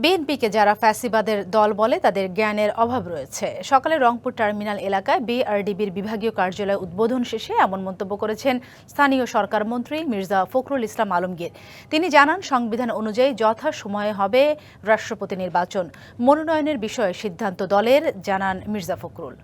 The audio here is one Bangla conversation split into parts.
বিএনপিকে যারা ফ্যাসিবাদের দল বলে তাদের জ্ঞানের অভাব রয়েছে। সকালে রংপুর টার্মিনাল এলাকায় বিআরডিবির বিভাগীয় কার্যালয় উদ্বোধন শেষে এমন মন্তব্য করেছেন স্থানীয় সরকার মন্ত্রী মির্জা ফখরুল ইসলাম আলমগীর। তিনি জানান, সংবিধান অনুযায়ী যথাসময়ে হবে রাষ্ট্রপতি নির্বাচন। মনোনয়নের বিষয়ে সিদ্ধান্ত দলের, জানান মির্জা ফখরুল।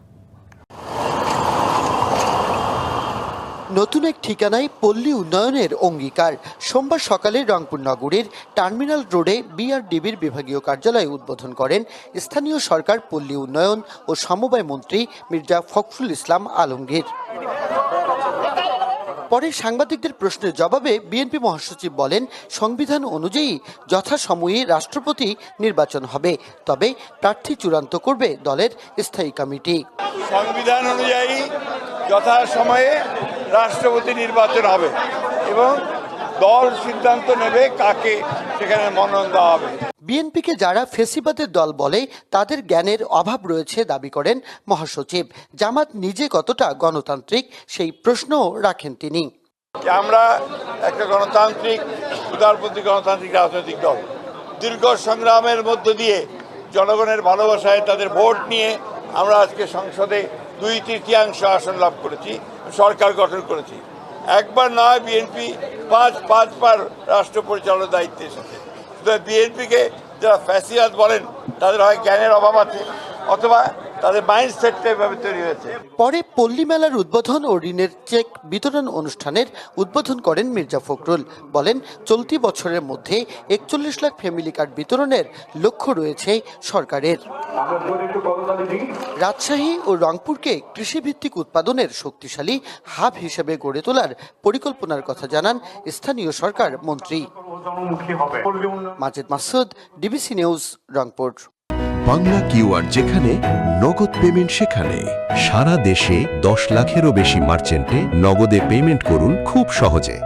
নতুন এক ঠিকানায় পল্লী উন্নয়নের অঙ্গীকার। সোমবার সকালে রংপুর নগরীর টার্মিনাল রোডে বিআরডিবির বিভাগীয় কার্যালয় উদ্বোধন করেন স্থানীয় সরকার, পল্লী উন্নয়ন ও সমবায় মন্ত্রী মির্জা ফখরুল ইসলাম আলমগীর। পরে সাংবাদিকদের প্রশ্নের জবাবে বিএনপি মহাসচিব বলেন, সংবিধান অনুযায়ী যথাসময়ে রাষ্ট্রপতি নির্বাচন হবে, তবে প্রার্থী চূড়ান্ত করবে দলের স্থায়ী কমিটি। সংবিধান অনুযায়ী যথাসময়ে রাষ্ট্রপতি নির্বাচন হবে এবং দল সিদ্ধান্ত নেবে কাকে সেখানে মনোনয়ন দেওয়া হবে। বিএনপিকে যারা ফেসিবাদের দল বলে তাদের জ্ঞানের অভাব রয়েছে দাবি করেন মহাসচিব। জামাত নিজে কতটা গণতান্ত্রিক সেই প্রশ্নও রাখেন তিনি। আমরা একটা গণতান্ত্রিক, উদারপন্থী গণতান্ত্রিক রাজনৈতিক দল। দীর্ঘ সংগ্রামের মধ্য দিয়ে জনগণের ভালোবাসায় তাদের ভোট নিয়ে আমরা আজকে সংসদে 2/3 আসন লাভ করেছি, সরকার গঠন করেছি। একবার নয়, বিএনপি পাঁচবার রাষ্ট্র পরিচালনার দায়িত্বে এসেছে। বিএনপিকে যারা ফ্যাসিবাদ বলেন তাদের হয় জ্ঞানের অভাব আছে অথবা তাদের মাইন্ডসেটটা এভাবে তৈরি হয়েছে। পরে পল্লী মেলার উদ্বোধন ও ঋণের চেক বিতরণ অনুষ্ঠানের উদ্বোধন করেন মির্জা ফখরুল। বলেন, চলতি বছরের মধ্যে 41 লাখ ফ্যামিলি কার্ড বিতরণের লক্ষ্য রয়েছে সরকারের। রাজশাহী ও রংপুরকে কৃষিভিত্তিক উৎপাদনের শক্তিশালী হাব হিসেবে গড়ে তোলার পরিকল্পনার কথা জানান স্থানীয় সরকার মন্ত্রী। Majed Masud, DBC news, Rangpur. Bangla QR যেখানে, নগদ পেমেন্ট সেখানে। সারা দেশে 10 লাখেরও বেশি মার্চেন্টে নগদে পেমেন্ট করুন খুব সহজে।